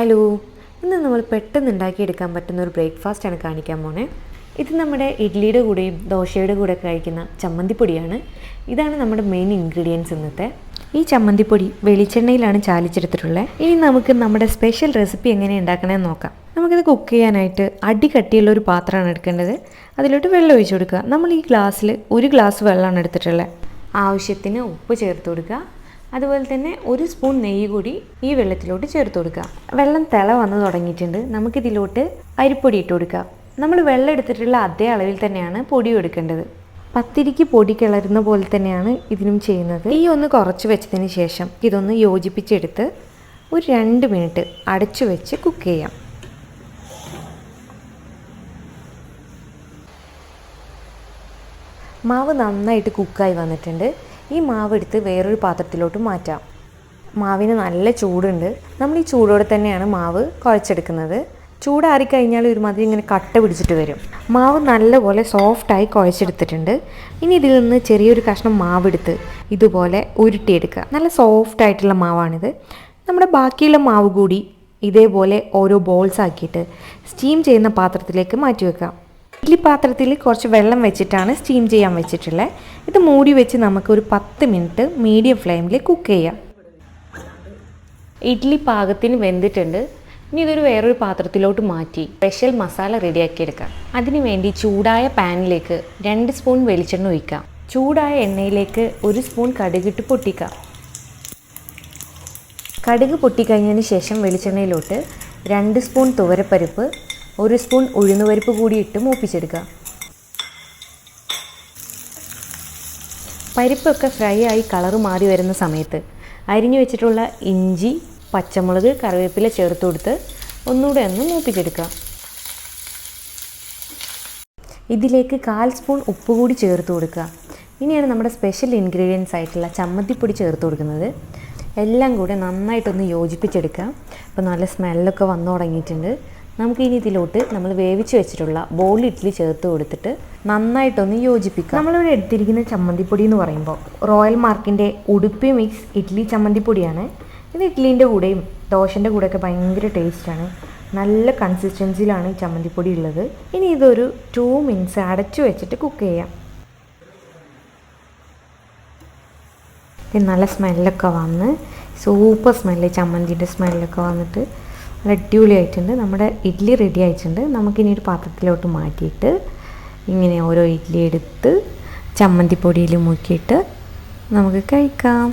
Hello, ഇന്ന് നമ്മൾ പെട്ടെന്ന് ഉണ്ടാക്കിയെടുക്കാൻ പറ്റുന്ന ഒരു ബ്രേക്ക്ഫാസ്റ്റാണ് കാണിക്കാൻ പോണേ. ഇത് നമ്മുടെ ഇഡ്ലിയുടെ കൂടെയും ദോശയുടെ കൂടെ കഴിക്കുന്ന ചമ്മന്തിപ്പൊടിയാണ്. ഇതാണ് നമ്മുടെ മെയിൻ ഇൻഗ്രീഡിയൻസ് ഇന്നത്തെ. ഈ ചമ്മന്തിപ്പൊടി വെളിച്ചെണ്ണയിലാണ് ചാലിച്ചെടുത്തിട്ടുള്ളത്. ഇനി നമുക്ക് നമ്മുടെ സ്പെഷ്യൽ റെസിപ്പി എങ്ങനെ ഉണ്ടാക്കണമെന്ന് നോക്കാം. നമുക്കിത് കുക്ക് ചെയ്യാനായിട്ട് അടികട്ടിയുള്ള ഒരു പാത്രമാണ് എടുക്കേണ്ടത്. അതിലോട്ട് വെള്ളം ഒഴിച്ചു കൊടുക്കുക. നമ്മൾ ഈ ഗ്ലാസ്സിൽ 1 ഗ്ലാസ് വെള്ളമാണ് എടുത്തിട്ടുള്ളത്. ആവശ്യത്തിന് ഉപ്പ് ചേർത്ത് കൊടുക്കുക. അതുപോലെ തന്നെ 1 സ്പൂൺ നെയ്യ് കൂടി ഈ വെള്ളത്തിലോട്ട് ചേർത്ത് കൊടുക്കുക. വെള്ളം തിള വന്ന് തുടങ്ങിയിട്ടുണ്ട്. നമുക്കിതിലോട്ട് അരിപ്പൊടി ഇട്ട് കൊടുക്കാം. നമ്മൾ വെള്ളം എടുത്തിട്ടുള്ള അതേ അളവിൽ തന്നെയാണ് പൊടിയും എടുക്കേണ്ടത്. പത്തിരിക്ക് പൊടി കിളറുന്ന പോലെ തന്നെയാണ് ഇതിനും ചെയ്യുന്നത്. ഈ ഒന്ന് കുറച്ച് വെച്ചതിന് ശേഷം ഇതൊന്ന് യോജിപ്പിച്ചെടുത്ത് ഒരു 2 മിനിറ്റ് അടച്ചു വെച്ച് കുക്ക് ചെയ്യാം. മാവ് നന്നായിട്ട് കുക്കായി വന്നിട്ടുണ്ട്. ഈ മാവ് എടുത്ത് വേറൊരു പാത്രത്തിലോട്ട് മാറ്റാം. മാവിന് നല്ല ചൂടുണ്ട്. നമ്മൾ ഈ ചൂടോടെ തന്നെയാണ് മാവ് കുഴച്ചെടുക്കുന്നത്. ചൂടാറിക്കഴിഞ്ഞാൽ ഒരുമാതിരി ഇങ്ങനെ കട്ട പിടിച്ചിട്ട് വരും. മാവ് നല്ലപോലെ സോഫ്റ്റായി കുഴച്ചെടുത്തിട്ടുണ്ട്. ഇനി ഇതിൽ നിന്ന് ചെറിയൊരു കഷ്ണം മാവെടുത്ത് ഇതുപോലെ ഉരുട്ടിയെടുക്കുക. നല്ല സോഫ്റ്റായിട്ടുള്ള മാവാണിത്. നമ്മുടെ ബാക്കിയുള്ള മാവ് കൂടി ഇതേപോലെ ഓരോ ബോൾസ് ആക്കിയിട്ട് സ്റ്റീം ചെയ്യുന്ന പാത്രത്തിലേക്ക് മാറ്റി വെക്കാം. ഇഡ്ഡലി പാത്രത്തിൽ കുറച്ച് വെള്ളം വെച്ചിട്ടാണ് സ്റ്റീം ചെയ്യാൻ വെച്ചിട്ടുള്ളത്. ഇത് മൂടി വെച്ച് നമുക്കൊരു 10 മിനിറ്റ് മീഡിയം ഫ്ലെയിമിൽ കുക്ക് ചെയ്യാം. ഇഡ്ഡലി പാകത്തിന് വെന്തിട്ടുണ്ട്. ഇനി ഇതൊരു വേറൊരു പാത്രത്തിലോട്ട് മാറ്റി സ്പെഷ്യൽ മസാല റെഡിയാക്കിയെടുക്കാം. അതിനു വേണ്ടി ചൂടായ പാനിലേക്ക് 2 സ്പൂൺ വെളിച്ചെണ്ണ ഒഴിക്കാം. ചൂടായ എണ്ണയിലേക്ക് 1 സ്പൂൺ കടുകിട്ട് പൊട്ടിക്കാം. കടുക് പൊട്ടിക്കഴിഞ്ഞതിന് ശേഷം വെളിച്ചെണ്ണയിലോട്ട് 2 സ്പൂൺ തുവരപ്പരിപ്പ്, 1 സ്പൂൺ ഉഴുന്നുപരിപ്പ് കൂടി ഇട്ട് മൂപ്പിച്ചെടുക്കുക. പരിപ്പൊക്കെ ഫ്രൈ ആയി കളറ് മാറി വരുന്ന സമയത്ത് അരിഞ്ഞു വെച്ചിട്ടുള്ള ഇഞ്ചി, പച്ചമുളക്, കറിവേപ്പില ചേർത്ത് കൊടുത്ത് ഒന്നുകൂടെ ഒന്ന് മൂപ്പിച്ചെടുക്കുക. ഇതിലേക്ക് 1/4 സ്പൂൺ ഉപ്പ് കൂടി ചേർത്ത് കൊടുക്കുക. ഇനിയാണ് നമ്മുടെ സ്പെഷ്യൽ ഇൻഗ്രീഡിയൻസ് ആയിട്ടുള്ള ചമ്മന്തിപ്പൊടി ചേർത്ത് കൊടുക്കുന്നത്. എല്ലാം കൂടെ നന്നായിട്ടൊന്ന് യോജിപ്പിച്ചെടുക്കുക. അപ്പോൾ നല്ല സ്മെല്ലൊക്കെ വന്നു തുടങ്ങിയിട്ടുണ്ട്. നമുക്കിനി ഇതിലോട്ട് നമ്മൾ വേവിച്ച് വെച്ചിട്ടുള്ള ബോൾ ഇഡ്ഡലി ചേർത്ത് കൊടുത്തിട്ട് നന്നായിട്ടൊന്ന് യോജിപ്പിക്കുക. നമ്മളിവിടെ എടുത്തിരിക്കുന്ന ചമ്മന്തിപ്പൊടി എന്ന് പറയുമ്പോൾ റോയൽ മാർക്കിൻ്റെ ഉടുപ്പി മിക്സ് ഇഡ്ഡലി ചമ്മന്തിപ്പൊടിയാണ്. ഇത് ഇഡ്ഡലീൻ്റെ കൂടെയും ദോശൻ്റെ കൂടെയൊക്കെ ഭയങ്കര ടേസ്റ്റാണ്. നല്ല കൺസിസ്റ്റൻസിയിലാണ് ഈ ചമ്മന്തിപ്പൊടി ഉള്ളത്. ഇനി ഇതൊരു 2 മിനിറ്റ്സ് അടച്ചു വെച്ചിട്ട് കുക്ക് ചെയ്യാം. നല്ല സ്മെല്ലൊക്കെ വന്ന് സൂപ്പർ സ്മെല്ല്, ചമ്മന്തിൻ്റെ സ്മെല്ലൊക്കെ വന്നിട്ട് നല്ല അടിപൊളിയായിട്ടുണ്ട്. നമ്മുടെ ഇഡ്ഡലി റെഡി ആയിട്ടുണ്ട്. നമുക്കിനി ഒരു പാത്രത്തിലോട്ട് മാറ്റിയിട്ട് ഇങ്ങനെ ഓരോ ഇഡ്ഡലി എടുത്ത് ചമ്മന്തിപ്പൊടിയിൽ മുക്കിയിട്ട് നമുക്ക് കഴിക്കാം.